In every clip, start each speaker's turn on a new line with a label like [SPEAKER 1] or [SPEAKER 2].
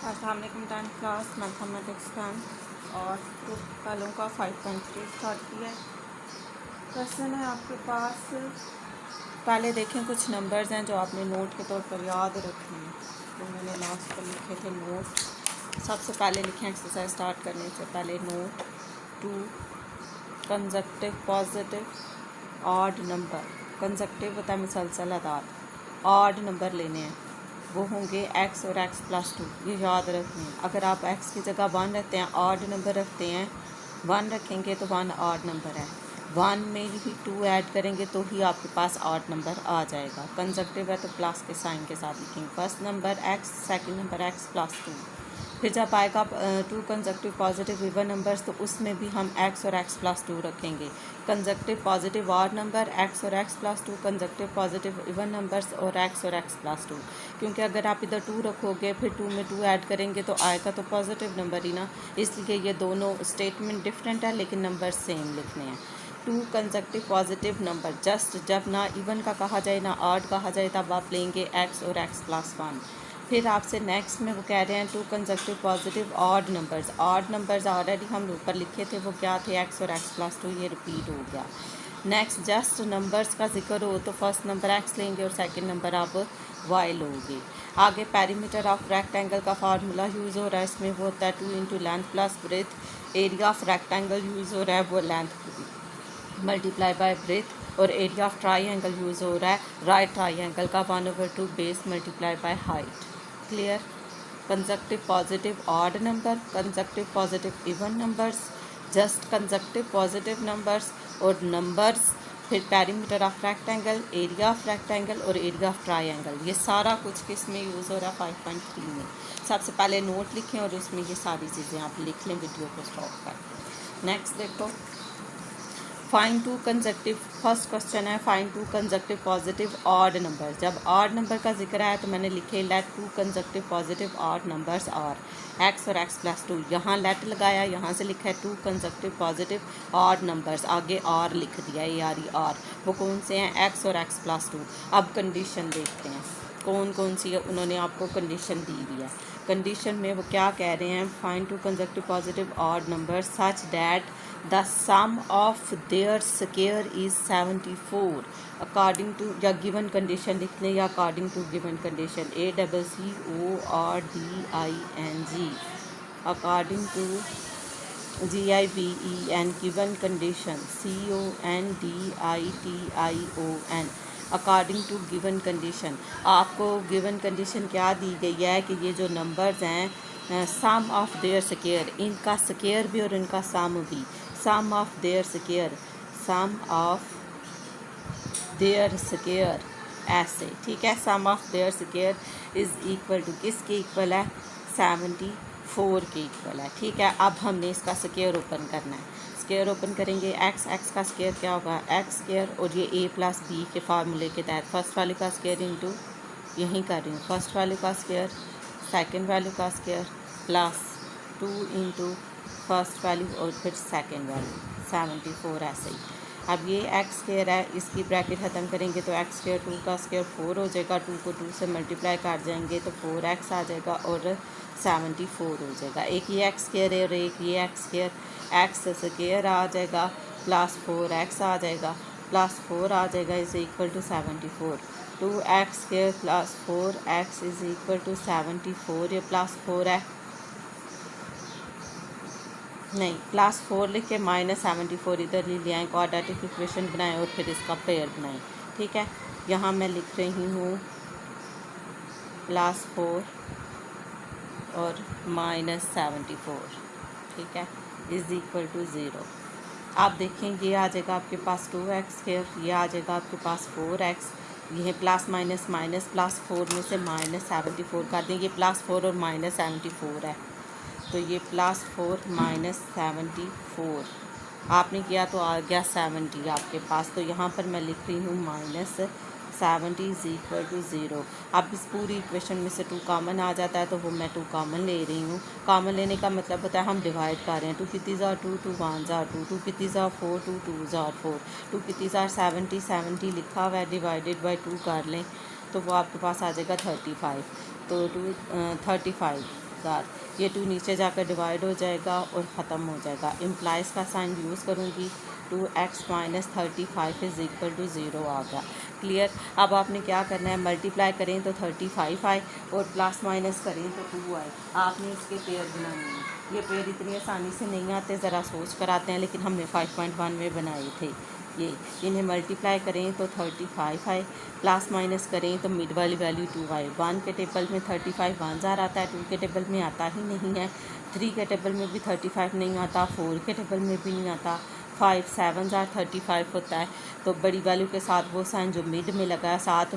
[SPEAKER 1] अस्सलाम वालेकुम 10th class mathematics 10 और कलों का 5.3 स्टार्ट किया है। क्वेश्चन है आपके पास। पहले देखें कुछ नंबर्स हैं जो आपने नोट के तौर पर याद रखे हैं, तो मैंने लास्ट पर लिखे थे नोट। सबसे पहले लिखें एक्सरसाइज स्टार्ट करने से पहले note 2 consecutive positive odd number. Conjunctive होता है मुसलसलादार, ऑड नंबर लेने हैं, वो होंगे x और x प्लस 2। ये याद रखने हैं। अगर आप x की जगह 1 रखते हैं, ऑड नंबर रखते हैं, 1 रखेंगे तो 1 ऑड नंबर है। 1 में ही 2 ऐड करेंगे तो ही आपके पास ऑड नंबर आ जाएगा। कंजक्टिव है तो प्लस के साइन के साथ लिखेंगे। First number x, second number x plus 2। फिर जब आएगा 2 कंजक्टिव पॉजिटिव इवन नंबर्स, तो उसमें भी हम x और x प्लस 2 रखेंगे। Conjunctive positive odd number x और x plus 2, consecutive positive even numbers और x प्लस 2। क्योंकि अगर आप इधर 2 रखोगे फिर 2 में 2 ऐड करेंगे तो आएगा तो पॉजिटिव नंबर ही ना, इसलिए ये दोनों स्टेटमेंट डिफरेंट है लेकिन नंबर सेम लिखने हैं। 2 कंजक्टिव पॉजिटिव नंबर, जस्ट जब ना इवन का कहा जाए ना ऑड कहा जाए तब आप लेंगे x और x प्लस 1। फिर आपसे नेक्स्ट में वो कह रहे हैं 2 consecutive positive odd numbers. Odd numbers already हम ऊपर लिखे थे, वो क्या थे x और x प्लस 2, ये रिपीट हो गया। नेक्स्ट जस्ट नंबर्स का जिक्र हो तो फर्स्ट नंबर x लेंगे और सेकंड नंबर आप y लोगे। आगे पेरीमीटर ऑफ रेक्टेंगल का फार्मूला यूज़ हो रहा है, इसमें वो होता है 2 into length plus breadth. Area of rectangle use हो रहा है, वो लेंथ मल्टीप्लाई बाय ब्रेथ। और एरिया ऑफ ट्राइंगल यूज़ हो रहा है, राइट ट्राइंगल का 1/2 base multiply by height. Clear. Conjunctive positive odd number, conjunctive positive even numbers, just conjunctive positive numbers और नंबर्स, फिर perimeter of rectangle, area of rectangle और area of triangle. ये सारा कुछ किस में यूज़ हो रहा है? 5.3 में। सबसे पहले नोट लिखें और उसमें ये सारी चीज़ें आप लिख लें वीडियो को स्टॉप करके। नेक्स्ट देखो, फाइंड 2 कंजक्टिव। फर्स्ट क्वेश्चन है find 2 consecutive positive odd number. जब ऑड नंबर का जिक्र आया तो मैंने लिखे let 2 consecutive positive odd numbers are x और x प्लस 2। यहाँ लेट लगाया, यहाँ से लिखा है 2 कंजक्टिव पॉजिटिव ऑड नंबर्स, आगे आर लिख दिया ARE। वो कौन से हैं? x और x प्लस 2। अब कंडीशन देखते हैं कौन कौन सी है, उन्होंने आपको कंडीशन दी हुई है। कंडीशन में वो क्या कह रहे हैं? Find 2 consecutive positive odd number such that the sum of their square is 74 according to, या गिवन कंडीशन लिख लें या according to given condition, ACCORDING, according to GIVEN, given condition CONDITION, according to given condition. आपको given condition क्या दी गई है कि ये जो नंबर्स हैं सम ऑफ देयर स्क्वायर, इनका स्क्वायर भी और इनका सम भी, sum of their square, some of their square, ऐसे, ठीक है। Sum of their square is equal to, किसके इक्वल है? 74 के इक्वल है, ठीक है। अब हमने इसका स्क्वायर ओपन करना है। स्क्वायर ओपन करेंगे, x का स्क्वायर क्या होगा? x स्क्वायर, और ये a प्लस बी के फार्मूले के तहत फर्स्ट वाले का स्क्वायर इंटू, यहीं कर रही हूँ, फर्स्ट वाले का स्क्वायर, सेकंड वैल्यू का square plus 2 into first value और फिर सेकंड वैल्यू 74, ऐसे ही। अब ये x स्क्वायर है, इसकी ब्रैकेट ख़त्म करेंगे तो x स्क्वायर 2 का स्क्वायर 4 हो जाएगा, 2 को 2 से मल्टीप्लाई कर जाएंगे तो 4x आ जाएगा और 74 हो जाएगा। एक ये x स्क्वायर है और एक ये x स्क्वायर, x स्क्वायर आ जाएगा प्लस 4x आ जाएगा, प्लस 4 आ जाएगा is equal to 74। 2x square plus 4x is equal to 74। ये प्लस 4 है, नहीं प्लस 4 लिख के माइनस 74 इधर ले आएँ, क्वाड्रेटिक इक्वेशन बनाएं और फिर इसका पेयर बनाएं, ठीक है। यहाँ मैं लिख रही हूँ प्लस 4 और माइनस 74, ठीक है, इज़ इक्वल टू 0। आप देखें ये आ जाएगा आपके पास 2x स्क्वायर, ये आ जाएगा आपके पास 4x, ये प्लस माइनस माइनस, प्लस 4 में से माइनस 74 कर दें, ये प्लस 4 और माइनस 74 है, तो ये प्लस 4 माइनस 74 आपने किया तो आ गया 70 आपके पास। तो यहाँ पर मैं लिख रही हूँ माइनस 70 इज़ इक्वल टू 0। अब इस पूरी इक्वेशन में से 2 कॉमन आ जाता है तो वो मैं 2 कॉमन ले रही हूँ। कॉमन लेने का मतलब होता है हम डिवाइड कर रहे हैं, 2 कितीज़ आर 2, 2 1s आर 2, 2 कितीज़ आर 4, 2 2s आर 4, 2 कितीज़ आर 70, 70 लिखा हुआ है, डिवाइडेड बाई 2 कर लें तो वो आपके पास आ जाएगा 35। तो 35 5000। ये 2 नीचे जाकर डिवाइड हो जाएगा और ख़त्म हो जाएगा। इम्प्लाइज का साइन यूज़ करूँगी, 2x minus 35 is equal to 0 आ गया। क्लियर। अब आपने क्या करना है, मल्टीप्लाई करें तो 35 आए और प्लस माइनस करें तो 2 आए। आपने इसके पेयर बनाने हैं। ये पेयर इतनी आसानी से नहीं आते, ज़रा सोच कर आते हैं, लेकिन हमने 5.1 में बनाए थे। ये इन्हें मल्टीप्लाई करें तो 35 आए, प्लस माइनस करें तो मिड वाली वैल्यू 2 आए। 1 के टेबल में 35 1 जार आता है, 2 के टेबल में आता ही नहीं है, 3 के टेबल में भी 35 नहीं आता, 4 के टेबल में भी नहीं आता, 5 7 जार 35 होता है। तो बड़ी वैल्यू के साथ वो साइन जो मिड में लगा है, 7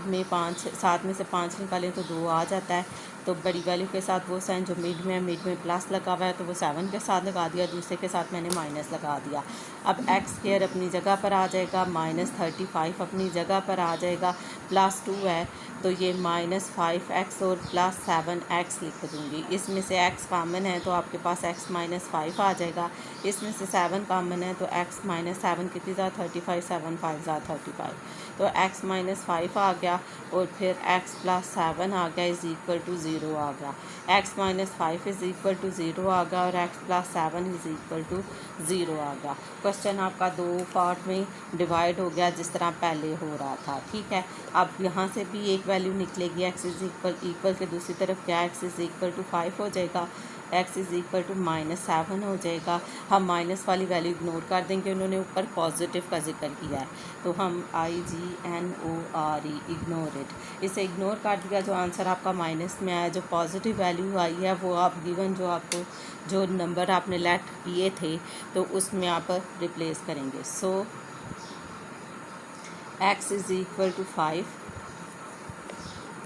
[SPEAKER 1] में से 5 निकालें तो 2 आ जाता है। तो बड़ी वैल्यू के साथ वो साइन जो मिड में प्लस लगा हुआ है, तो वो 7 के साथ लगा दिया, दूसरे के साथ मैंने माइनस लगा दिया। अब एक्स स्क्वायर अपनी जगह पर आ जाएगा, माइनस 35 अपनी जगह पर आ जाएगा, प्लस 2 है तो ये माइनस 5x और प्लस 7x लिख दूँगी। इसमें से x कॉमन है तो आपके पास x माइनस 5 आ जाएगा। इसमें से 7 कॉमन है तो x माइनस 7 कितनी ज़्यादा 35, 7 5 ज़्यादा 35, तो x माइनस 5 आ गया और फिर x प्लस 7 आ गया इज़ इक्वल टू 0 आ गया। x minus 5 is equal to 0 आ गया और x plus 7 is equal to 0 आ गया। क्वेश्चन आपका 2 पार्ट में डिवाइड हो गया जिस तरह पहले हो रहा था। ठीक है, अब यहाँ से भी एक वैल्यू निकलेगी, x इज़ इक्वल के दूसरी तरफ क्या x इज़ इक्वल टू 5 हो जाएगा, x is equal to minus 7 हो जाएगा। हम माइनस वाली वैल्यू इग्नोर कर देंगे, उन्होंने ऊपर पॉजिटिव का जिक्र किया है तो हम IGNORE इग्नोर इट, इसे इग्नोर कर दिया। जो आंसर आपका माइनस में आया, जो पॉजिटिव वैल्यू आई है वो आप गिवन जो नंबर आपने लेट किए थे तो उसमें आप रिप्लेस करेंगे। So x is equal to 5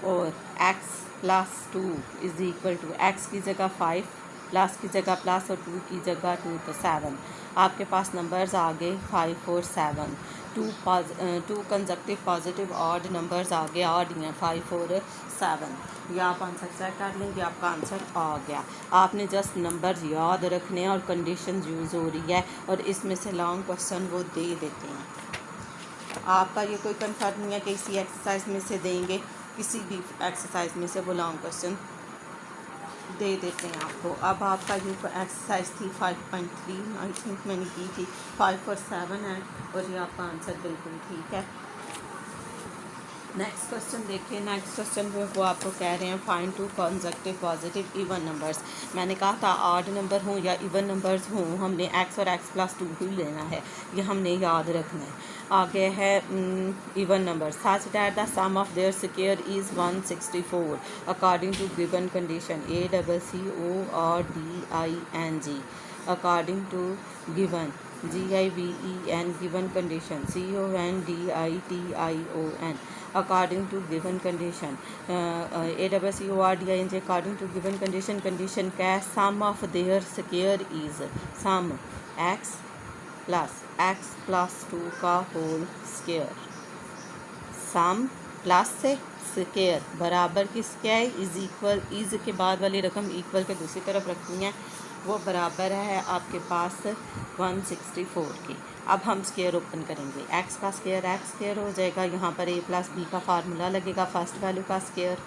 [SPEAKER 1] और x plus 2 is equal to x की जगह 5, प्लस की जगह प्लस और 2 की जगह 2 तो 7। आपके पास नंबर्स आ गए 5 और 7, 2 कंसेक्टिव पॉजिटिव ऑड नंबर्स आ गए, ऑड हैं 5 और 7। या आप आंसर चेक कर लेंगे, आपका आंसर आ गया। आपने जस्ट नंबर्स याद रखने हैं और कंडीशन यूज़ हो रही है और इसमें से लॉन्ग क्वेश्चन वो दे देते हैं। आपका ये कोई कंफर्म नहीं है कि इसी एक्सरसाइज में से देंगे, किसी भी एक्सरसाइज में से वो लॉन्ग क्वेश्चन दे देते हैं आपको। अब आपका ये एक्सरसाइज थी 5.3 आई थिंक मैंने की थी, 5 और 7 है और ये आपका आंसर बिल्कुल ठीक है। नेक्स्ट क्वेश्चन देखिए। नेक्स्ट क्वेश्चन में वो आपको कह रहे हैं find 2 consecutive positive even numbers. मैंने कहा था ऑड नंबर हों या इवन नंबर्स हों, हमने x और x प्लस 2 ही लेना है, ये हमने याद रखना है। आगे है even number, such that the sum of their square is 164 according to given condition ACCORDING according to given GIVEN given condition CONDITION according to given condition ACCORDING according to given condition का sum of their square is sum x plus 2 का whole square, sum plus से square बराबर किसके है, is equal, is के बाद वाली रकम इक्वल के दूसरी तरफ रखनी है, वो बराबर है आपके पास 164 की। अब हम स्क्वायर ओपन करेंगे, x का स्क्वायर हो जाएगा, यहाँ पर a प्लस बी का फार्मूला लगेगा, फर्स्ट वैल्यू का स्क्वायर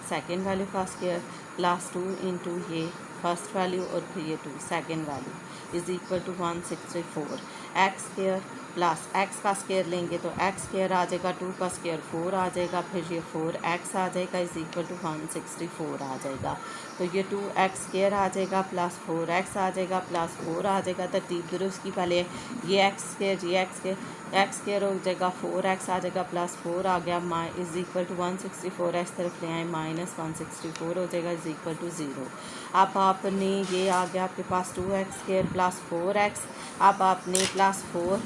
[SPEAKER 1] सेकेंड वैल्यू का स्क्वायर प्लस 2 इंटू ये फर्स्ट वैल्यू और फिर ये 2 second value is equal to 164। X square plus X का स्क्वायर लेंगे तो एक्स स्क्वायर आ जाएगा, 2 का स्क्वायर 4 आ जाएगा, फिर ये 4x आ जाएगा इज़ इक्वल टू 164 आ जाएगा। तो ये 2x स्क्वायर आ जाएगा प्लस 4x आ जाएगा प्लस 4 आ जाएगा। तरतीब दुरुस्त की पहले ये एक्स स्क्वायर हो जाएगा, 4x आ जाएगा प्लस 4 आ गया इज़ इक्वल टू 164, इस तरफ ले आए माइनस 164 हो जाएगा इज़ इक्वल टू 0। अब आपने ये आ गया आपके पास 2x स्क्वायर प्लस 4x, अब आपने प्लस 4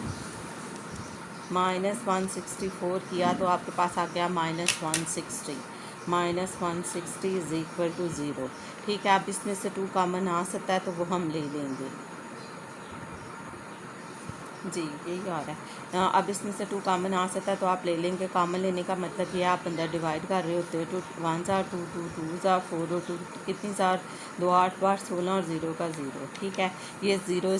[SPEAKER 1] माइनस 164 किया तो आपके पास आ गया माइनस 160 इज़ इक्वल टू 0। ठीक है, अब इसमें से 2 कॉमन आ सकता है तो वो हम ले लेंगे जी, यही आ रहा है। अब इसमें से 2 कॉमन आ सकता है तो आप ले लेंगे। कॉमन लेने का मतलब ये आप अंदर डिवाइड कर रहे होते हो, 1 जार 2 2 जार 4 और 2 कितनी जार 2 8 बार 16 और 0 का 0। ठीक है, ये 0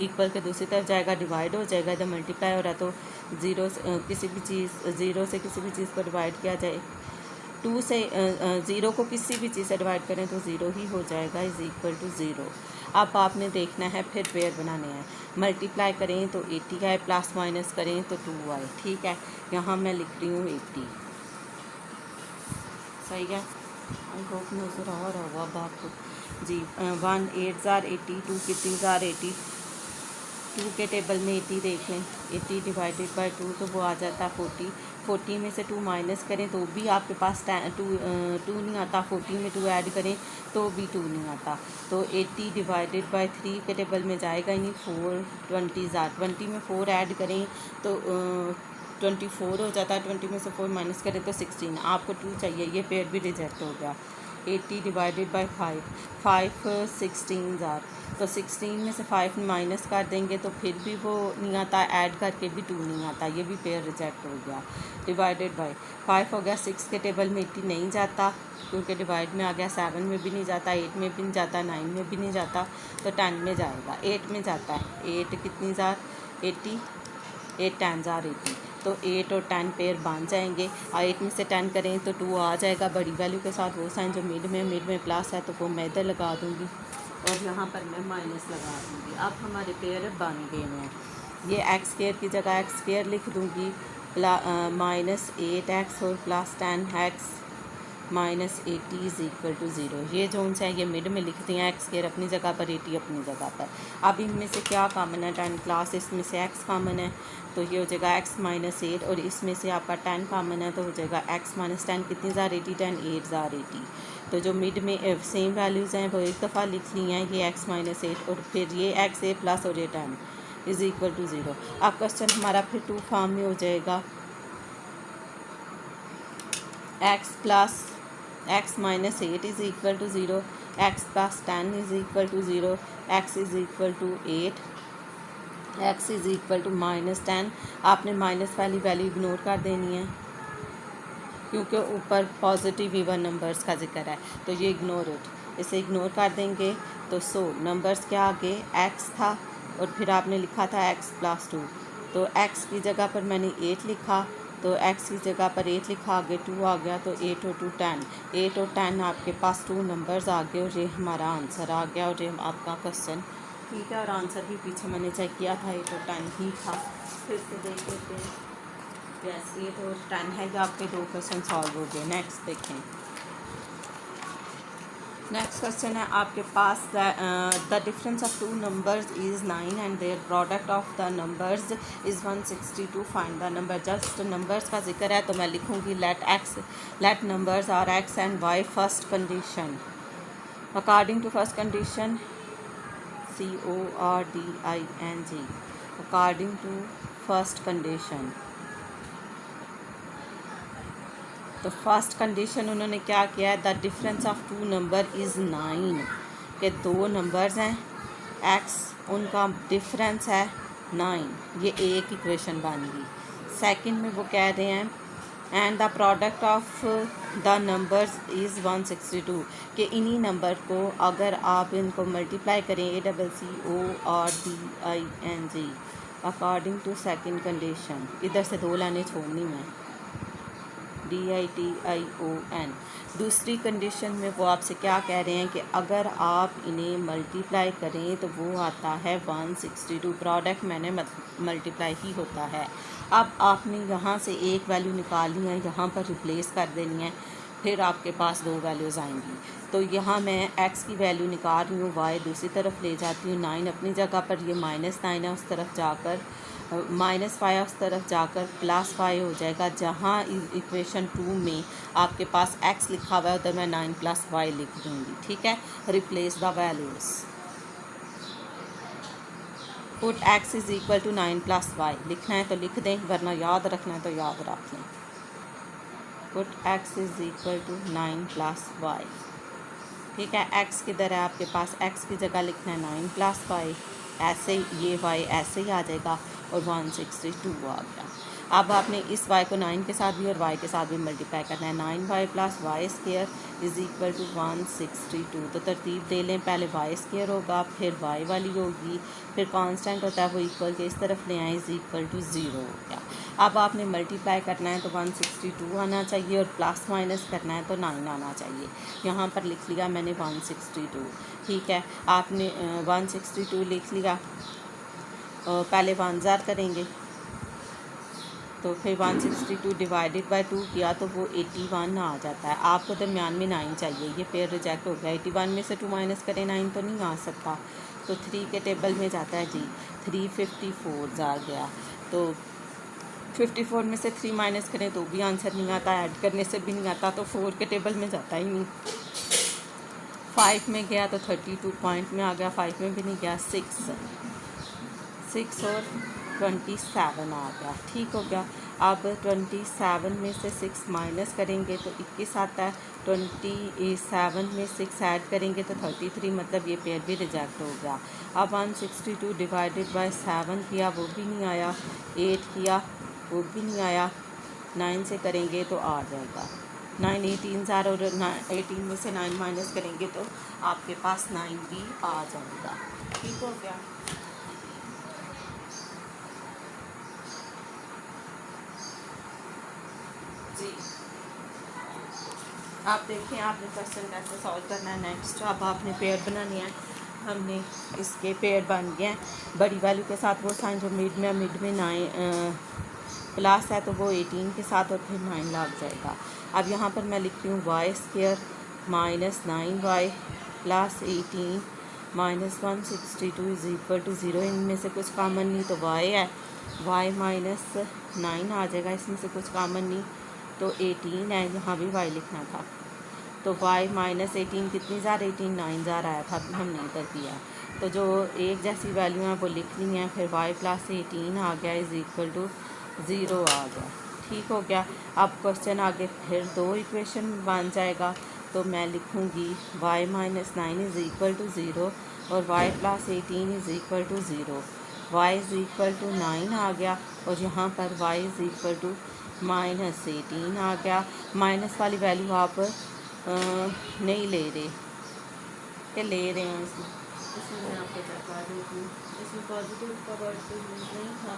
[SPEAKER 1] इक्वल के दूसरी तरफ जाएगा, डिवाइड हो जाएगा, जब मल्टीप्लाई हो रहा है तो 0 से किसी भी चीज़ को डिवाइड किया जाए 2 से 0 को किसी भी चीज़ से डिवाइड करें तो 0 ही हो जाएगा, इज़ इक्वल टू 0। अब आपने देखना है फिर पेयर बनाने हैं। मल्टीप्लाई करें तो 80 है, प्लस माइनस करें तो 2 आए। ठीक है, यहाँ मैं लिख रही हूँ 80। सही है, आई होप नज़र आ रहा होगा अब आपको जी। 1 8 ज़ार 80, 2 कितनी ज़ार 80, 2 के टेबल में 80 देखें, 80 डिवाइडेड बाय 2 तो वो आ जाता है 40। 40 में से 2 माइनस करें तो भी आपके पास 2 नहीं आता। 40 में 2 ऐड करें तो भी 2 नहीं आता। तो 80 डिवाइडेड बाय 3 के टेबल में जाएगा ही नहीं। 4 20 ज़ार 20 में 4 ऐड करें तो 24 हो जाता है। 20 में से 4 माइनस करें तो 16। आपको 2 चाहिए, ये पेयर भी रिजेक्ट हो गया। 80 डिवाइडेड बाय 5 16 ज़ार, तो 16 में से 5 माइनस कर देंगे तो फिर भी वो नहीं आता, ऐड करके भी 2 नहीं आता, ये भी पेयर रिजेक्ट हो गया। डिवाइडेड बाय 5 हो गया। 6 के टेबल में 80 नहीं जाता क्योंकि डिवाइड में आ गया। 7 में भी नहीं जाता, 8 में भी नहीं जाता, 9 में भी नहीं जाता, तो 10 में जाएगा। 8 में जाता है। 8 कितनी ज़ार 80, 8 10 ज़ार 80, तो 8 और 10 पेयर बन जाएंगे। 8 में से 10 करें तो 2 आ जाएगा बड़ी वैल्यू के साथ। वो साइन जो मिड में प्लस है तो वो मैं इधर लगा दूँगी और यहाँ पर मैं माइनस लगा दूँगी। अब हमारे पेयर बन गए हैं। ये एक्स स्क्वायर की जगह एक्स स्क्वायर लिख दूँगी, माइनस 8x और plus 10x minus 80 is equal to 0। ये जो उनसे है ये मिड में लिख दिए हैं, एक्स स्क्वायर अपनी जगह पर, 80 अपनी जगह पर। अब इनमें से क्या कॉमन है, 10 प्लस इसमें से x कॉमन है तो ये हो जाएगा x माइनस 8, और इसमें से आपका 10 कॉमन है तो हो जाएगा x माइनस 10। कितनी ज़ार 80, 10 8 ज़ार 80। तो जो मिड में सेम वैल्यूज़ हैं वो एक दफ़ा लिख ली हैं, ये x माइनस 8 और फिर ये x a प्लस और ये 10 इज़ इक्वल टू 0। अब क्वेश्चन हमारा फिर 2 फॉर्म में हो जाएगा, x minus 8 is equal to 0, x plus 10 is equal to 0, x is equal to 8, x is equal to minus 10। आपने माइनस वाली वैल्यू इग्नोर कर देनी है क्योंकि ऊपर पॉजिटिव इवन नंबर्स का जिक्र है, तो ये इग्नोर इट, इसे इग्नोर कर देंगे। तो नंबर्स क्या आगे x था और फिर आपने लिखा था x प्लस 2, तो x की जगह पर मैंने 8 लिखा, तो x की जगह पर 8 लिखा, आगे 2 आ गया, तो 8 और 2 10, 8 और 10 आपके पास 2 नंबर्स आ गए और ये हमारा आंसर आ गया और ये आपका क्वेश्चन ठीक है। और आंसर भी पीछे मैंने चेक किया था 8 और 10 ही था। फिर से देख लेते हैं, यस 8 और 10 है, जो आपके 2 क्वेश्चन सॉल्व हो गए। नेक्स्ट देखें, नेक्स्ट क्वेश्चन है आपके पास, the difference of 2 numbers is 9 and their product of the numbers is 162। Find the number. Just numbers का जिक्र है तो मैं लिखूँगी let numbers are x and y first condition according to first condition CORDING according to first condition. तो first condition उन्होंने क्या किया है, the difference of 2 number is 9, के 2 नंबर्स हैं x, उनका डिफरेंस है 9, ये एक इक्वेशन बन गई। सेकंड में वो कह रहे हैं and the product of the numbers is 162, कि इन्हीं नंबर को अगर आप इनको मल्टीप्लाई करें ACCORDING according to second condition. इधर से 2 लाइनें छोड़नी मैं, DITION। दूसरी कंडीशन में वो आपसे क्या कह रहे हैं कि अगर आप इन्हें मल्टीप्लाई करें तो वो आता है 162, प्रोडक्ट मैंने मल्टीप्लाई ही होता है। अब आपने यहाँ से एक वैल्यू निकालनी है, यहाँ पर रिप्लेस कर देनी है, फिर आपके पास 2 वैल्यूज़ आएंगी। तो यहाँ मैं x की वैल्यू निकाल रही हूँ, y दूसरी तरफ ले जाती हूँ, 9 अपनी जगह पर, ये -9 है, उस तरफ जाकर -5 उस तरफ जाकर +5 हो जाएगा। जहाँ इक्वेशन 2 में आपके पास x लिखा हुआ है उधर मैं 9 + y लिख दूँगी। ठीक है, replace the values, put x is equal to 9 + y। लिखना है तो लिख दें, वरना याद रखना है तो याद रख लें। Put x is equal to 9 + y। ठीक है, x किधर है आपके पास, x की जगह लिखना है 9 + y, ऐसे ये y ऐसे ही आ जाएगा और 162 आ गया। अब आपने इस y को 9 के साथ भी और y के साथ भी मल्टीप्लाई करना है। 9y + y² is equal to 162। तो तरतीब दे लें, पहले y² होगा, फिर y वाली होगी, फिर कांस्टेंट होता है वो इक्वल के इस तरफ ले आए, इज़ इक्वल टू 0 हो गया। अब आपने मल्टीप्लाई करना है तो 162 आना चाहिए और प्लस माइनस करना है तो 9 आना चाहिए। यहाँ पर लिख लिया मैंने 162। ठीक है, आपने 162 लिख लिया। पहले 1000 करेंगे तो फिर 162 डिवाइडेड बाय 2 किया तो वो 81 आ जाता है। आपको दरमियान में 9 चाहिए, ये पेयर रिजेक्ट हो गया। 81 में से 2 माइनस करें 9 तो नहीं आ सकता, तो 3 के टेबल में जाता है जी। 354 आ गया, तो 54 में से 3 माइनस करें तो भी आंसर नहीं आता, ऐड करने से भी नहीं आता, तो 4 के टेबल में जाता ही नहीं। 5 में गया तो 32 पॉइंट में आ गया, 5 में भी नहीं गया। 6 और 27 आ गया। ठीक हो गया। अब 27 में से 6 माइनस करेंगे तो 21 आता है। 27 में 6 ऐड करेंगे तो 33, मतलब ये पेयर भी रिजेक्ट हो गया। अब 162 डिवाइडेड बाय 7 किया, वो भी नहीं आया। 8 किया, वो भी नहीं आया। 9 से करेंगे तो आ जाएगा। 9 18 ज़ार और 18 में से 9 माइनस करेंगे तो आपके पास 9 भी आ जाएगा। ठीक हो गया। जी, आप देखें आपने क्वेश्चन कैसे सॉल्व करना है। नेक्स्ट अब आपने पेयर बनानी है। हमने इसके पेयर बन गए हैं बड़ी वैल्यू के साथ। वो साइन जो मिड में 9 प्लस है तो वो 18 के साथ और फिर 9 लग जाएगा। अब यहाँ पर मैं लिख रही हूँ y² minus 9y plus 18 minus 162 is equal to 0। इनमें से कुछ कॉमन नहीं तो y है, y माइनस 9 आ जाएगा। इसमें से कुछ कॉमन नहीं तो 18 है, यहाँ भी y लिखना था। तो y माइनस 18 कितनी ज़ार 18 9 ज़ार आया था, अभी हमने इधर किया। तो जो एक जैसी वैल्यू है वो लिखनी है। फिर y प्लस 18 आ गया इज़ इक्वल टू 0 आ गया। ठीक हो गया। अब क्वेश्चन आगे फिर 2 इक्वेशन बन जाएगा। तो मैं लिखूँगी y minus 9 is equal to 0 और y plus 18 is equal to 0। y is equal to 9 आ गया और यहाँ पर y is equal to minus 18 आ गया। माइनस वाली वैल्यू आप नहीं ले रहे, क्या ले रहे हैं इसमें मैं आपको बता देती हूँ। इसमें पॉजिटिव का वर्ड तो यूज़ नहीं था,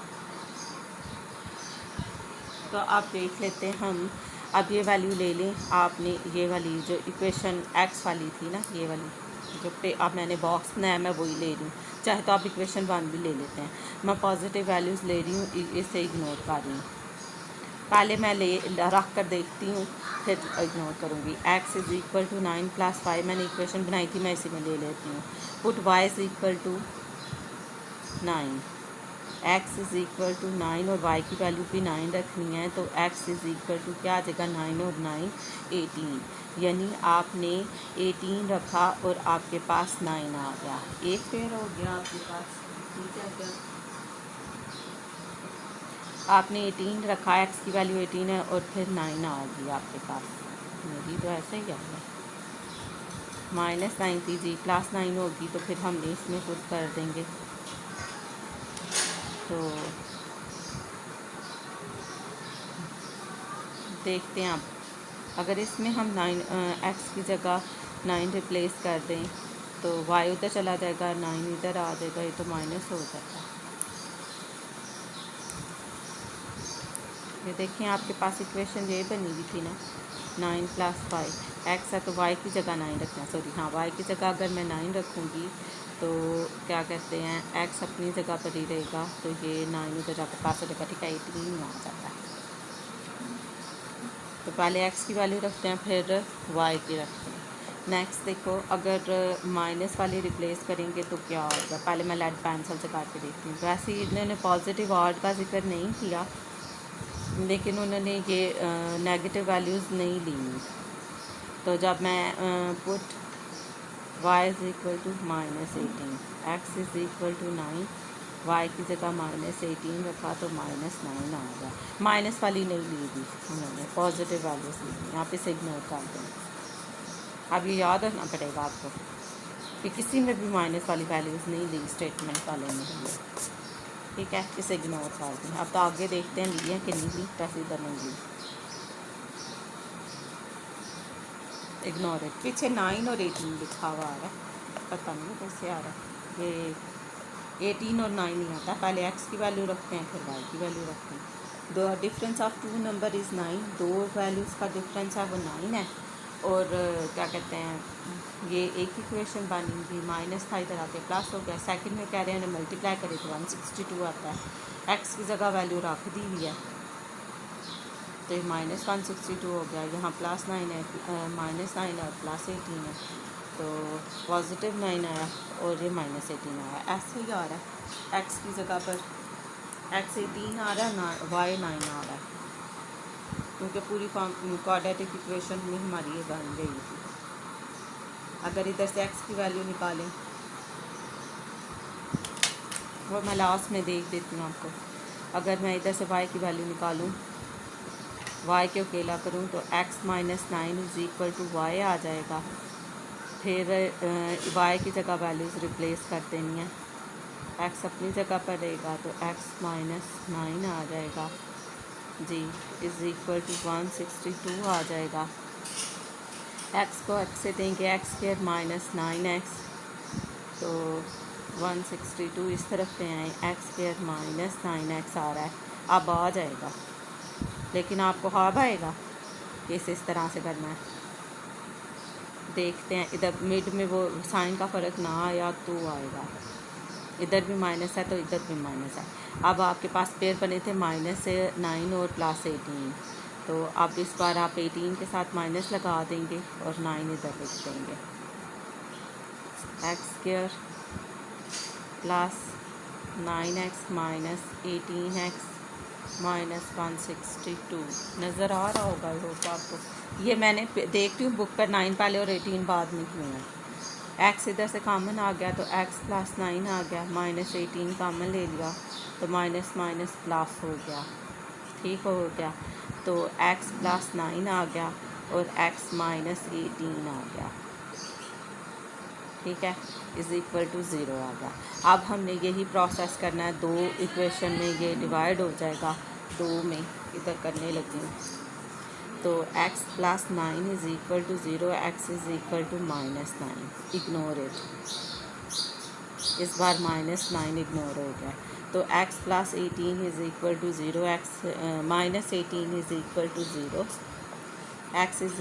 [SPEAKER 1] तो आप देख लेते हैं हम। अब ये वैल्यू ले लें आपने, ये वाली जो इक्वेशन x वाली थी ना, ये वाली जो पे अब मैंने बॉक्स बनाया मैं वही ले रही हूँ। चाहे तो आप इक्वेशन 1 भी ले लेते हैं। मैं पॉजिटिव वैल्यूज़ ले रही हूँ, इसे इग्नोर कर रही हूँ। पहले मैं रख कर देखती हूँ फिर इग्नोर करूँगी। x is equal to 9 plus 5 मैंने इक्वेशन बनाई थी, मैं इसी में ले लेती हूँ। Put y is equal to 9, x is equal to 9 और y की वैल्यू भी 9 रखनी है। तो x इज़ इक्वल टू क्या आ जाएगा 9 और 9 18, यानी आपने 18 रखा और आपके पास 9 आ गया। एक पेयर हो गया आपके पास। ठीक है क्या, आपने 18 रखा, x की वैल्यू 18 है और फिर 9 आ गई आपके पास। मेरी तो ऐसे ही है। माइनस 9 थी जी, प्लस 9 होगी तो फिर हम इसमें पुट कर देंगे। तो देखते हैं अब, अगर इसमें हम 9 x की जगह 9 रिप्लेस कर दें तो y उधर चला जाएगा, 9 इधर आ जाएगा, ये तो माइनस हो जाएगा। ये देखें आपके पास इक्वेशन ये बनी हुई थी ना, 9 प्लस 5 x है तो y की जगह 9 रखना। सॉरी हाँ, y की जगह अगर मैं 9 रखूँगी तो क्या कहते हैं x अपनी जगह पर ही रहेगा, तो ये 9 उधर जाकर पास हो जाएगा। ठीक है, 18 आ जाता है। तो पहले x की वैल्यू रखते हैं फिर y की रखते हैं। नेक्स्ट देखो, अगर माइनस वाली रिप्लेस करेंगे तो क्या होगा। पहले मैं लेड पेंसिल से काट के देखती हूँ। वैसे ही इन्होंने पॉजिटिव ऑड का जिक्र नहीं किया, लेकिन उन्होंने ये नेगेटिव वैल्यूज़ नहीं ली। तो जब मैं put y is equal to minus 18, x is equal to 9, y की जगह माइनस 18 रखा तो माइनस 9 आ गया। माइनस वाली नहीं ली थी उन्होंने, पॉजिटिव वैल्यूज़ ली थी। यहाँ पे से इग्नोर कर दें। अब ये याद रखना पड़ेगा आपको कि किसी में भी माइनस वाली वैल्यूज़ नहीं ली स्टेटमेंट वाले में। ठीक है, इसे इग्नोर कर दें। अब तो आगे देखते हैं ली है कि नहीं ली, पैसे इधर नहीं ली, इग्नोर है। पीछे 9 और 18 लिखा हुआ आ रहा है, पता नहीं कैसे आ रहा है। ये 18 और 9 नहीं आता, पहले x की वैल्यू रखते हैं फिर y की वैल्यू रखते हैं। The difference of two number is 9, दो वैल्यूज़ का डिफरेंस है वो 9 है। और क्या कहते हैं ये एक इक्वेशन बनेगी, माइनस था इधर आके प्लस हो गया। सेकंड में कह रहे हैं मल्टीप्लाई करें तो 162 आता है। एक्स की जगह वैल्यू रख दी हुई है तो ये माइनस 162 हो गया। यहाँ प्लस 9 है, -9 है और प्लस 18 है, तो पॉजिटिव 9 आया और ये -18 आया। ऐसे ही आ रहा है एक्स की जगह पर x 18 आ रहा है ना, y 9 आ रहा है, क्योंकि पूरी फॉर्म क्वाड्रेटिक इक्वेशन में हमारी ये बन गई थी। अगर इधर से x की वैल्यू निकालें, वो मैं लास्ट में देख देती हूँ आपको। अगर मैं इधर से y की वैल्यू निकालूँ, y के अकेला करूँ तो x - 9 = y आ जाएगा। फिर y की जगह वैल्यूज़ रिप्लेस कर देनी है, x अपनी जगह पर रहेगा तो x - 9 आ जाएगा जी, = 162 आ जाएगा। x को x से देंगे x² - 9x, तो 162 इस तरफ पे आए, x² - 9x आ रहा है। अब आ जाएगा, लेकिन आपको अब आएगा इस तरह से करना है। देखते हैं, इधर मिड में वो साइन का फ़र्क ना आया तो आएगा। इधर भी माइनस है तो इधर भी माइनस है। अब आपके पास पेयर बने थे -9 और +18, तो अब इस बार आप 18 के साथ माइनस लगा देंगे और 9 इधर लिख देंगे। x² + 9x - 18x - 162 नज़र आ रहा होगा तो आपको। ये मैंने देखती हूँ बुक पर 9 पहले और 18 बाद में क्यों है। x इधर से कॉमन आ गया तो x + 9 आ गया, -18 कॉमन ले लिया तो माइनस माइनस प्लस हो गया, ठीक हो गया। तो x + 9 आ गया और x - 18 आ गया, ठीक है, = 0 आ गया। अब हमने यही प्रोसेस करना है, दो इक्वेशन में ये डिवाइड हो जाएगा, दो में इधर करने लगी हूँ। तो x + 9 = 0, x = -9, इग्नोर इट। इस बार -9 इग्नोर हो गया, तो x + 18 = 0, x -18 = 0, x =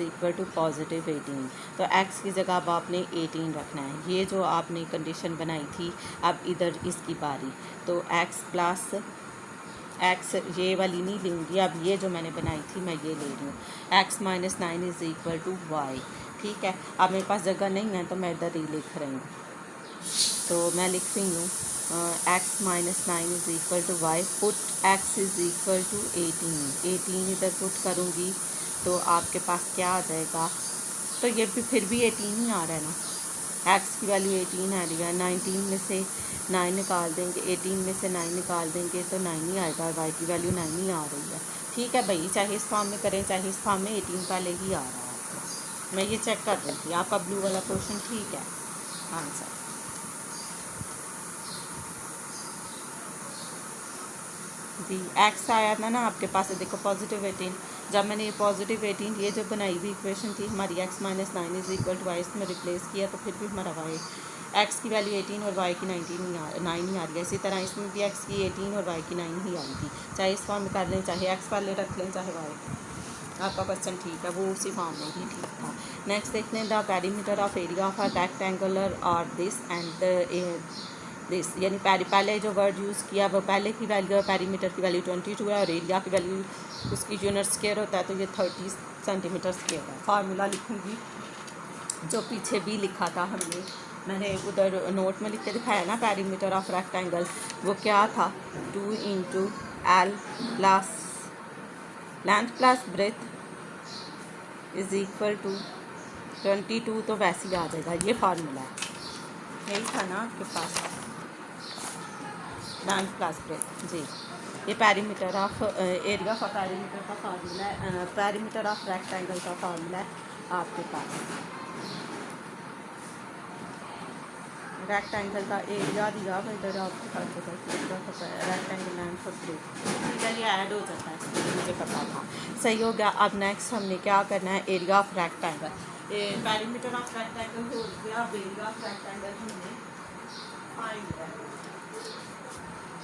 [SPEAKER 1] +18। तो x की जगह अब आपने 18 रखना है। ये जो आपने कंडीशन बनाई थी, अब इधर इसकी बारी, तो x ये वाली नहीं लूँगी, अब ये जो मैंने बनाई थी मैं ये ले रही हूँ। x - 9 = y, ठीक है। अब मेरे पास जगह नहीं है तो मैं इधर ही लिख रही हूँ, तो मैं लिख रही हूँ x - 9 = y, पुट x = 18 इधर पुट करूँगी तो आपके पास क्या आ जाएगा, तो ये भी फिर भी 18 ही आ रहा है ना, x की वैल्यू 18 आ रही है। 19 में से 9 निकाल देंगे, 18 में से 9 निकाल देंगे तो 9 ही आएगा, y की वैल्यू 9 ही आ रही है, ठीक है भाई। चाहे इस फॉर्म में करें चाहे इस फॉर्म में, 18 पहले ही आ रहा है आपको। मैं ये चेक कर रही थी, आपका ब्लू वाला क्वेश्चन ठीक है आंसर। जी x आया था ना आपके पास, देखो +18। जब मैंने ये +18 ये जो बनाई हुई इक्वेशन थी हमारी, x - 9 = y, इसमें रिप्लेस किया तो फिर भी हमारा y, x की वैल्यू 18 और y की 9 ही आ रही है। इसी तरह इसमें भी x की 18 और y की 9 ही आई थी। चाहे इस फॉर्म में कर लें, चाहे x पहले रख लें, चाहे y, आपका क्वेश्चन ठीक है, वो उसी फॉर्म में ही ठीक था। नेक्स्ट देखते हैं, the perimeter of area of a rectangular और दिस एंड दिस, यानी पहले जो वर्ड यूज़ किया वो पहले की वैल्यू, पेरीमीटर की वैल्यू 22 है और एरिया की वैल्यू उसकी यूनिट स्क्वायर होता है तो ये 30 सेंटीमीटर स्क्वायर है। फार्मूला लिखूँगी जो पीछे भी लिखा था हमने, मैंने उधर नोट में लिख के दिखाया ना, पेरीमीटर ऑफ रेक्टेंगल, वो क्या था, 2 × L plus length plus breadth = 22, तो वैसे ही आ जाएगा। ये फार्मूला है, यही था ना आपके पास, लेंथ प्लस ब्रेथ जी। ये perimeter of area of perimeter का फार्मूला है, पेरीमीटर ऑफ रेक्टेंगल का फार्मूला है आपके पास। रेक्टेंगल का एरिया दिया हुआ इधर आपके पास, रेक्टेंगल लेंथ और ब्रेथ, ठीक है, ये ऐड हो जाता है, मुझे पता था, सही हो गया। अब नेक्स्ट हमने क्या करना है, area of rectangle, perimeter of rectangle हो गया, अब एरिया ऑफ रेक्टेंगल हमने फाइंड करना,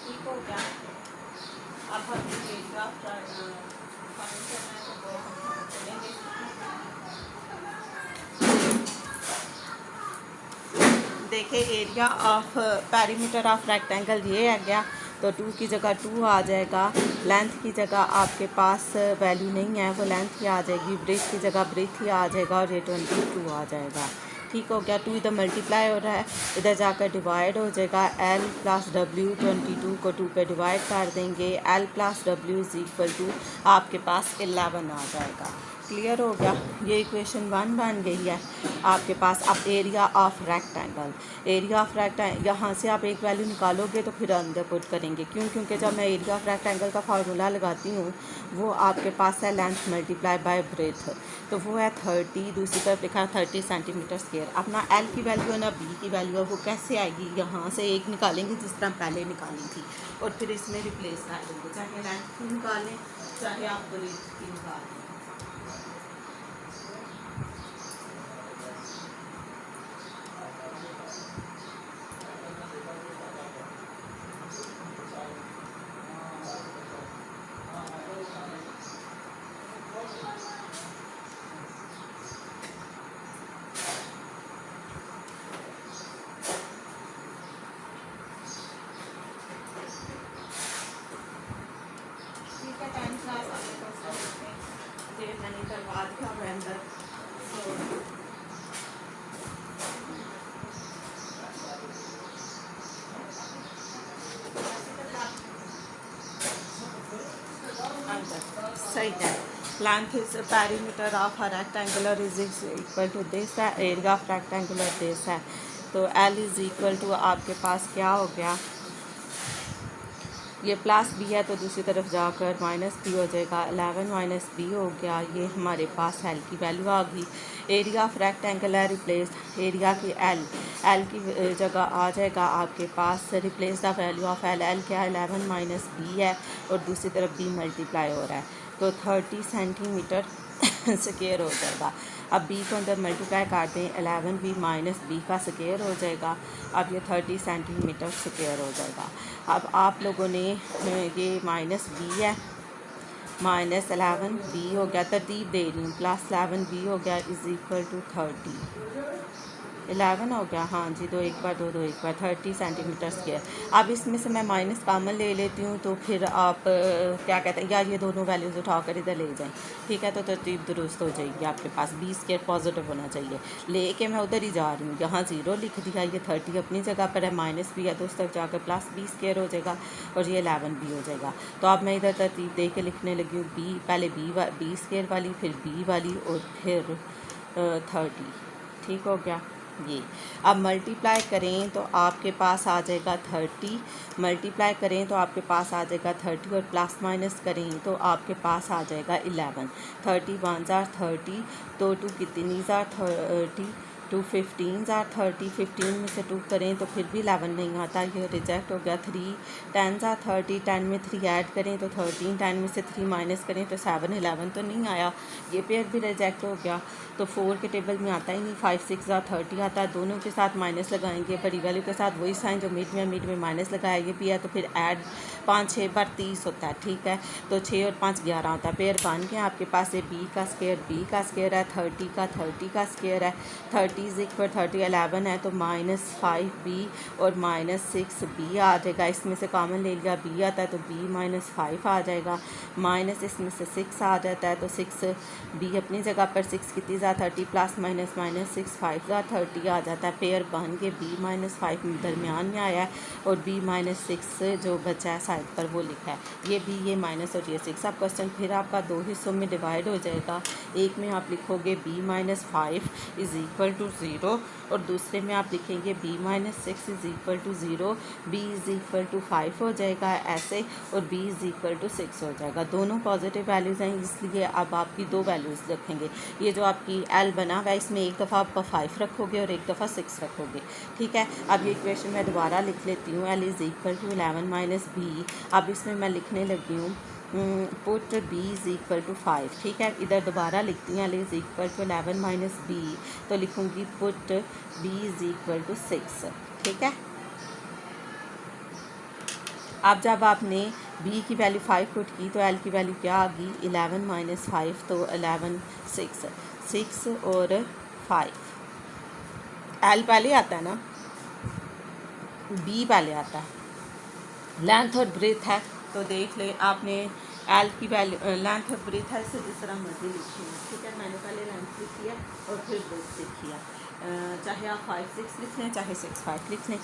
[SPEAKER 1] ठीक हो गया। अब हम एरिया फाइंड करना है तो वो हम करेंगे। देखिए area of perimeter of rectangle ये आ गया, तो 2 की जगह 2 आ जाएगा। लेंथ की जगह आपके पास वैल्यू नहीं है, वो लेंथ ही आ जाएगी। ब्रेथ की जगह ब्रेथ ही आ जाएगा और ये 22 आ जाएगा। ठीक हो गया। 2 इधर मल्टीप्लाई हो रहा है, इधर जाकर डिवाइड हो जाएगा। L प्लस W 22 को 2 पे डिवाइड कर देंगे। L plus W is equal to आपके पास 11 आ जाएगा। क्लियर हो गया। ये इक्वेशन 1 बन गई है आपके पास। अब area of rectangle, area of rectangle यहाँ से आप एक वैल्यू निकालोगे तो फिर अंदर पुट करेंगे। क्यों? क्योंकि जब मैं एरिया ऑफ रेक्टेंगल का फार्मूला लगाती हूँ वो आपके पास है लेंथ मल्टीप्लाई बाय ब्रेथ, तो वो है 30, दूसरी तरफ लिखा है 30 सेंटीमीटर स्क्वायर। अपना L की वैल्यू है ना B की वैल्यू है, वो कैसे आएगी? यहाँ से एक निकालेंगे जिस तरह पहले निकाली थी और फिर इसमें रिप्लेस कर देंगे, चाहे लेंथ की निकालें चाहे आप ब्रेथ की निकालें। मैंने करवा दिया ब्लेंडर। सही है। Length is perimeter of a rectangular is equal to this है, एरिया ऑफ रेक्टेंगुलर दिस है। तो L इज इक्वल टू आपके पास क्या हो गया? ये प्लस बी है तो दूसरी तरफ जाकर माइनस बी हो जाएगा। 11 माइनस बी हो गया। ये हमारे पास L की वैल्यू आ गई। एरिया ऑफ रेक्टेंगल है रिप्लेस, एरिया की L की जगह आ जाएगा आपके पास replace the value of L क्या है? 11 माइनस बी है और दूसरी तरफ बी मल्टीप्लाई हो रहा है तो 30 सेंटीमीटर स्क्वायर हो जाएगा। अब b को अंदर मल्टीप्लाई कर दें, 11 भी माइनस बी का स्क्वायर हो जाएगा। अब ये 30 सेंटीमीटर स्क्वायर हो जाएगा। अब आप लोगों ने ये माइनस बी है, माइनस 11 बी हो गया, तरतीब दे रही हूँ, प्लस 11 बी हो गया इज इक्वल टू 30। 11 हो गया, हाँ जी, 2 एक बार 2 2 एक बार 30 सेंटीमीटर स्क्वायर। अब इसमें से मैं माइनस कॉमन ले लेती हूँ तो फिर आप क्या कहते हैं, या ये दोनों वैल्यूज़ उठाकर इधर ले जाएं। ठीक है, तो तरतीब दुरुस्त हो जाएगी आपके पास। बी स्क्वायर पॉजिटिव होना चाहिए, लेके मैं उधर ही जा रही हूँ। यहाँ 0 लिख दिया, ये 30 अपनी जगह पर है, माइनस बी है तो उस तक जाकर प्लस बी स्क्वायर हो जाएगा और ये 11 बी हो जाएगा। तो अब मैं इधर तरतीब दे के लिखने लगी हूँ, बी पहले बी स्क्वायर वाली, फिर बी वाली और फिर 30। ठीक हो गया ये। अब मल्टीप्लाई करें तो आपके पास आ जाएगा 30, मल्टीप्लाई करें तो आपके पास आ जाएगा 30 और प्लस माइनस करें तो आपके पास आ जाएगा 11। 30 1 जार 30, तो 2 कितनी जार 30, 2 15 जार 30, 15 में से 2 करें तो फिर भी 11 नहीं आता, ये रिजेक्ट हो गया। 3 10 जार 30, 10 में 3 ऐड करें तो 13, 10 में से 3 माइनस करें तो 7, 11 तो नहीं आया, ये पेयर भी रिजेक्ट हो गया। तो 4 के टेबल में आता ही नहीं। 5 6 जार 30 आता है, दोनों के साथ माइनस लगाएंगे, बड़ी वैल्यू के साथ वही साइन जो मिड में माइनस लगाया ये भी है, तो फिर ऐड 5 6 बार 30 होता है। ठीक है, तो 6 और 5 11 होता है। पेयर बन गया आपके पास। ये बी का स्क्वायर है, 30 का स्क्वायर है। 30 इज इक्वल 30 11 है तो माइनस 5b और माइनस 6b आ जाएगा। इसमें से कॉमन ले लिया, b आता है तो b माइनस 5 आ जाएगा, माइनस इसमें से 6 आ जाता है तो 6b अपनी जगह पर 6 कितनी ज़ा 30 प्लस माइनस माइनस 6 5 ज़ा 30 आ जाता है। पेयर बन के b माइनस 5 दरमियान में आया है और b माइनस 6 जो बचा है साइड पर वो लिखा है। ये b ये माइनस और ये 6। अब क्वेश्चन फिर आपका 2 हिस्सों में डिवाइड हो जाएगा। एक में आप लिखोगे b minus 5 is equal to 0 और दूसरे में आप लिखेंगे b minus 6 is equal to 0, b is equal to 5 हो जाएगा ऐसे, और b इज़ इक्वल टू 6 हो जाएगा। दोनों पॉजिटिव वैल्यूज़ हैं, इसलिए अब आपकी 2 वैल्यूज़ रखेंगे। ये जो आपकी L बना हुआ है इसमें एक दफ़ा आप 5 रखोगे और एक दफ़ा 6 रखोगे। ठीक है, अब ये इक्वेशन मैं दोबारा लिख लेती हूँ। L is equal to 11 minus b। अब इसमें मैं लिखने लगी हूँ put b is equal to 5। ठीक है, इधर दोबारा लिखती हैं L is equal to 11 minus b, तो लिखूँगी put b is equal to 6। ठीक है, अब जब आपने बी की वैल्यू 5 पुट की तो एल की वैल्यू क्या आ गई 11 माइनस 5 तो 11 6 और 5। एल पहले आता है ना, बी पहले आता है। लेंथ और ब्रेथ है तो देख ले आपने एल की वैल्यू लेंथ और ब्रेथ है, इसे जिस तरह मर्जी लिखी है, ठीक है। मैंने पहले लेंथ लिखी है और फिर ब्रेथ लिखी है। चाहे आप 5 6 लिख लें, चाहे 6 5 लिख लें।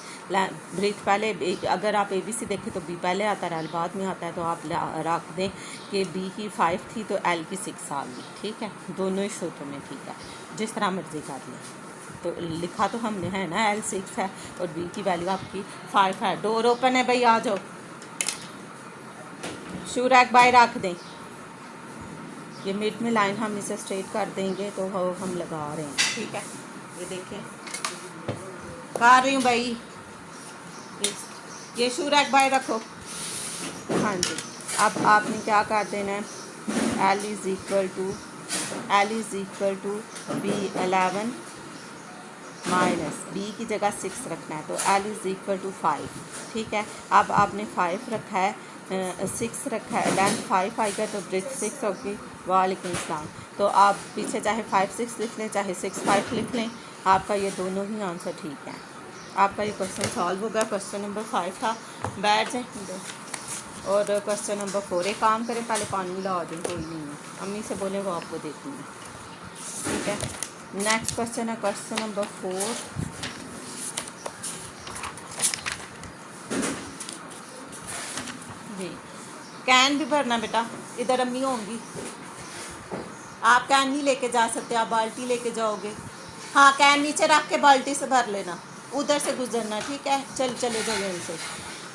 [SPEAKER 1] ब्रेथ पहले, अगर आप ABC देखें तो बी पहले आता है, एल बाद में आता है, तो आप रख दें कि बी की 5 थी तो एल की 6 आ गई, ठीक है। दोनों ही सूत्रों में ठीक है, जिस तरह मर्जी कर लें। तो लिखा तो हमने है ना, एल 6 है और बी की वैल्यू आपकी 5 है। डोर ओपन है भाई, आ जाओ। शू रैक बाय रख दें, ये मिड में लाइन हम इसे स्ट्रेट कर देंगे तो हम लगा रहे हैं, ठीक है। ये देखें कर रही हूँ भाई, ये शू रैक बाय रखो। हाँ जी, अब आपने क्या कर देना है, L is equal to B 11 minus B की जगह 6 रखना है, तो एल इज़ इक्वल टू 5, ठीक है। अब आपने 5 रखा है, 6 रखा है, लेंथ 5 आएगा तो ब्रेथ 6 होगी। वालेकुम सलाम। तो आप पीछे चाहे 5 6 लिख लें, चाहे 6 5 लिख लें, आपका ये दोनों ही आंसर ठीक है। आपका ये क्वेश्चन सॉल्व हो गया। क्वेश्चन नंबर 5 था, बैठ जाए। और क्वेश्चन नंबर 4, एक काम करें, पहले पानी ला दें, कोई नहीं है, अम्मी से बोले वो आपको देती हैं, ठीक है। नेक्स्ट क्वेश्चन है क्वेश्चन नंबर 4। जी, कैन भी भरना बेटा, इधर अम्मी होंगी, आप कैन नहीं लेके जा सकते, आप बाल्टी लेके जाओगे। हाँ, कैन नीचे रख के बाल्टी से भर लेना, उधर से गुजरना, ठीक है। चले जाओ यहीं से।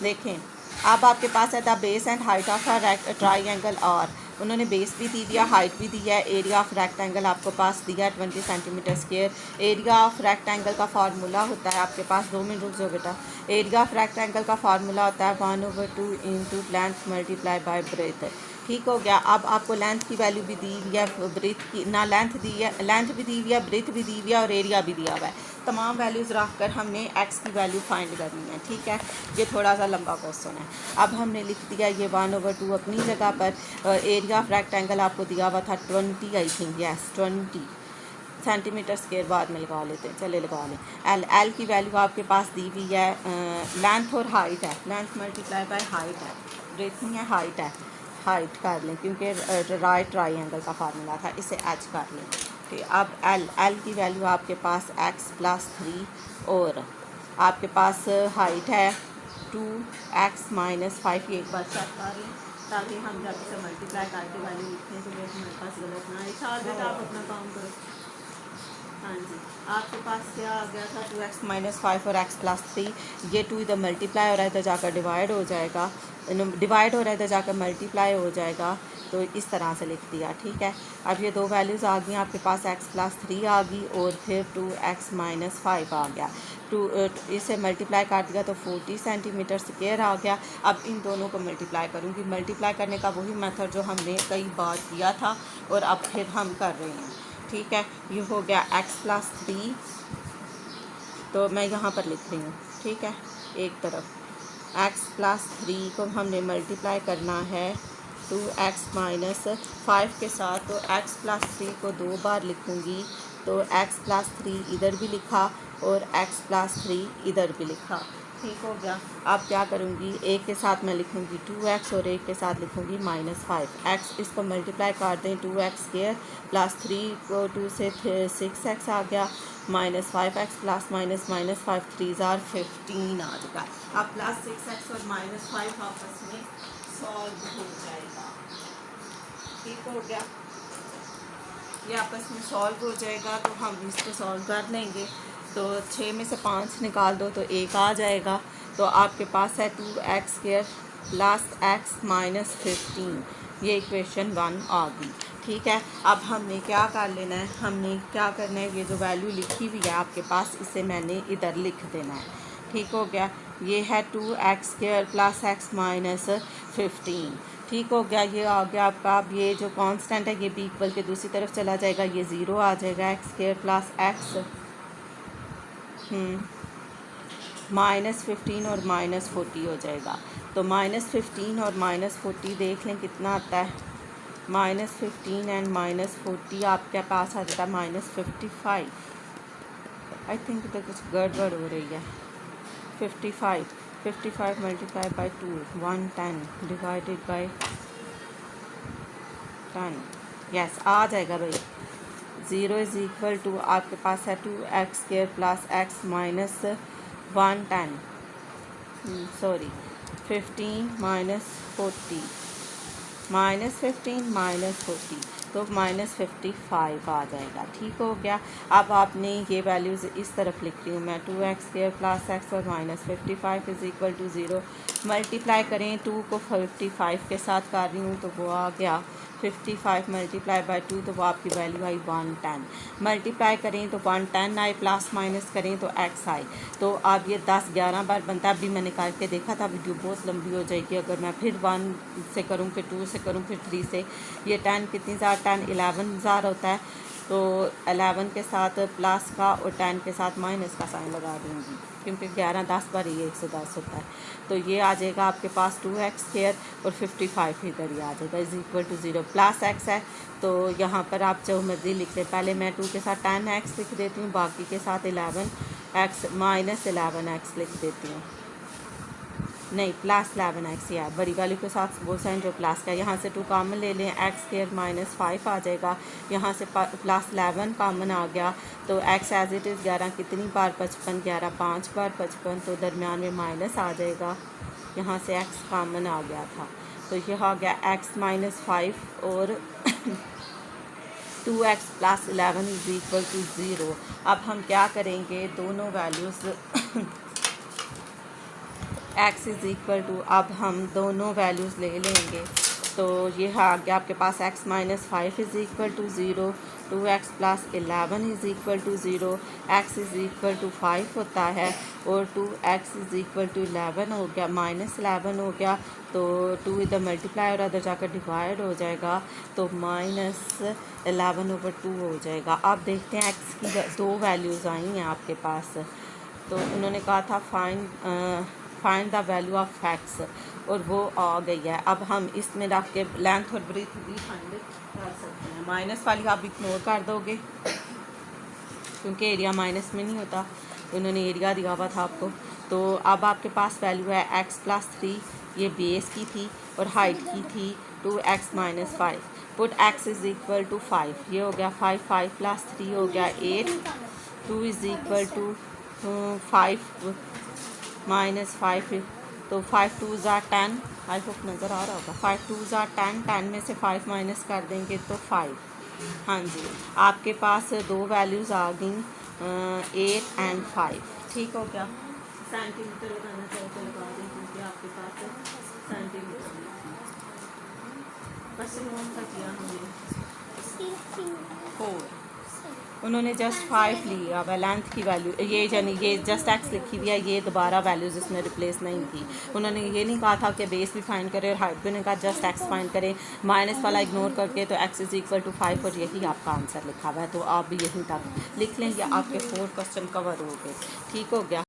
[SPEAKER 1] देखें, अब आपके पास है the base and height of a triangle are. उन्होंने बेस भी दी दिया, हाइट भी दिया है। एरिया ऑफ रेक्टेंगल आपको पास दिया है 20 centimetre square. Area of rectangle का फार्मूला होता है आपके पास, 2 मिनट रुक जाओ बेटा। एरिया ऑफ रेक्टेंगल का फार्मूला होता है 1/2 into length multiply by breath, ठीक हो गया। अब आपको लेंथ की वैल्यू भी दी हुई है, ब्रेथ की ना, लेंथ दी है, लेंथ भी दी हुई है, ब्रेथ भी दी हुई है और एरिया भी दिया हुआ है। तमाम वैल्यूज़ रख कर हमने एक्स की वैल्यू फाइंड करनी है, ठीक है। ये थोड़ा सा लंबा क्वेश्चन है। अब हमने लिख दिया ये 1/2 अपनी जगह पर। एरिया ऑफ रेक्टेंगल आपको दिया हुआ था 20, I think, yes 20 centimetre square, बाद में लगा लेते हैं, चले लगा लें। एल की वैल्यू आपके पास दी हुई है, लेंथ और हाइट है, लेंथ मल्टीप्लाई बाय हाइट है, ब्रेथ नहीं है, हाइट है। हाइट कर लें क्योंकि राइट ट्राइंगल का फार्मूला था, इसे एच कर लें, ठीक। अब एल की वैल्यू आपके पास x+3 और आपके पास हाइट है 2x - 5। ये एक बार चेक कर लें ताकि हम जब इसे मल्टीप्लाई करके वैल्यू लिखें तो वो हमारे पास गलत ना आए। शायद बेटा आप अपना काम करो। हाँ जी, आपके पास क्या आ गया था 2x - 5 और x+3। ये 2 इधर मल्टीप्लाई हो रहा है, इधर जाकर डिवाइड हो जाएगा, डिवाइड हो रहा है, इधर जाकर मल्टीप्लाई हो जाएगा, तो इस तरह से लिख दिया, ठीक है। अब ये 2 वैल्यूज़ आ गई आपके पास, x+3 आ गई और फिर 2x - 5 आ गया। इसे मल्टीप्लाई कर दिया तो 40 सेंटीमीटर स्क्वायर आ गया। अब इन दोनों को मल्टीप्लाई करूँगी, मल्टीप्लाई करने का वही मेथड जो हमने कई बार किया था और अब फिर हम कर रहे हैं, ठीक है। ये हो गया x+3, तो मैं यहाँ पर लिख रही हूँ, ठीक है। एक तरफ x+3 को हमने मल्टीप्लाई करना है 2x - 5 के साथ, तो x+3 को 2 बार लिखूँगी, तो x+3 इधर भी लिखा और x+3 इधर भी लिखा, ठीक हो गया। अब क्या करूँगी, एक के साथ मैं लिखूँगी 2x और एक के साथ लिखूँगी -5। x इसको मल्टीप्लाई कर दें, 2x² +3 को 2 से 6x आ गया, -5x + -5 3 = 15 आ जाएगा। अब +6x और -5 आपस में सॉल्व हो जाएगा, ठीक हो गया। ये आपस में सॉल्व हो जाएगा तो हम इसको सॉल्व कर लेंगे। तो 6 में से 5 निकाल दो तो 1 आ जाएगा। तो आपके पास है 2x² + x - 15, ये इक्वेशन 1 आ गई, ठीक है। अब हमने क्या कर लेना है, हमने क्या करना है, ये जो वैल्यू लिखी हुई है आपके पास, इसे मैंने इधर लिख देना है, ठीक हो गया। ये है 2x² + x - 15, ठीक हो गया। ये आ गया आपका। अब ये जो कांस्टेंट है ये भी इक्वल के दूसरी तरफ चला जाएगा, ये 0 आ जाएगा। x² + x -15 और -40 हो जाएगा। तो -15 और -40 देख लें कितना आता है। -15 एंड -40 आपके पास आ जाता है -55। आई थिंक इधर कुछ गड़बड़ हो रही है। 55 multiply by 2 110 divided by 10। Yes आ जाएगा भाई। 0 इज़ इक्वल टू आपके पास है 2x² plus x minus 110 sorry 15 -40 -15 -40 तो -55 आ जाएगा। ठीक हो गया। अब आपने ये वैल्यूज़ इस तरफ लिख रही हूँ मैं 2x² प्लस x और -55 इज़ इक्वल टू 0। मल्टीप्लाई करें 2 को 55 के साथ कर रही हूँ तो वो आ गया 55 मल्टीप्लाई बाई 2 तो वो आपकी वैल्यू आई 110। मल्टीप्लाई करें तो 110 आए, प्लस माइनस करें तो x आए। तो अब ये 10-11 बार बनता है। अभी मैंने करके देखा था, वीडियो बहुत लंबी हो जाएगी अगर मैं फिर 1 से करूँ, फिर 2 से करूँ, फिर 3 से। ये 10 कितनी ज़ार 10 11,000 होता है। तो 11 के साथ प्लस का और 10 के साथ माइनस का साइन लगा दूँगी क्योंकि 11-10 बार ये 110 होता है। तो ये आ जाएगा आपके पास 2x² और 55 इधर ही आ जाएगा is equal to 0। Plus x है तो यहाँ पर आप जो मर्जी लिख लें। पहले मैं 2 के साथ 10x लिख देती हूँ, बाकी के साथ 11x माइनस 11x लिख देती हूँ। नहीं प्लस 11x या बड़ी वाली के साथ वो साइन जो प्लस का। यहाँ से 2 कॉमन ले लें, x² -5 आ जाएगा। यहाँ से प्लस 11 कॉमन आ गया तो x एज इट इज़ 11 कितनी बार 55 11 5 बार 55 तो दरमियान में माइनस आ जाएगा। यहाँ से x कॉमन आ गया था तो यह आ गया x -5 और 2x plus 11 is equal to 0। अब हम क्या करेंगे, दोनों values x is equal to, अब हम दोनों वैल्यूज़ ले लेंगे तो ये आ गया आपके पास x -5 is equal to 0, 2x plus 11 is equal to 0, x is equal to 5 होता है और 2x इज़ इक्वल टू 11 हो गया, -11 हो गया तो 2 इधर मल्टीप्लाई और अदर जाकर डिवाइड हो जाएगा तो -11/2 हो जाएगा। अब देखते हैं x की 2 वैल्यूज़ आई हैं आपके पास। तो उन्होंने कहा था find the value of x और वो आ गई है। अब हम इसमें रख के लेंथ और ब्रीथ भी फाइंड कर सकते हैं। माइनस वाली आप इग्नोर कर दोगे क्योंकि एरिया माइनस में नहीं होता, उन्होंने एरिया दिया हुआ था आपको। तो अब आपके पास वैल्यू है x प्लस 3, ये बेस की थी और हाइट की थी 2x - 5। Put x is equal to 5, ये हो गया 5, 5 प्लस 3 हो गया 8, 2 इज़ इक्वल टू 5 माइनस 5 तो 5 2 ज़ा 10। आई होप नज़र आ रहा होगा। 5 2 ज़ा 10, 10 में से 5 माइनस कर देंगे तो 5। हाँ जी, आपके पास 2 वैल्यूज़ आ गई 8 एंड 5। ठीक हो गया। सेंटीमीटर लगाना चाहिए तो लगा दें क्योंकि आपके पास सेंटीमीटर बस नोट का किया हमने 4। उन्होंने जस्ट 5 लिया हुआ लेंथ की वैल्यू, ये यानी ये जस्ट x लिखी हुई है, ये दोबारा वैल्यूज़ इसमें रिप्लेस नहीं की। उन्होंने ये नहीं कहा था कि बेस भी फाइंड करें और हाइट भी, उन्होंने कहा जस्ट x फाइंड करें माइनस वाला इग्नोर करके तो x इज़ इक्वल टू 5 और यही आपका आंसर लिखा हुआ है। तो आप भी यहीं तक लिख लें या आपके 4 क्वेश्चन कवर हो गए। ठीक हो गया।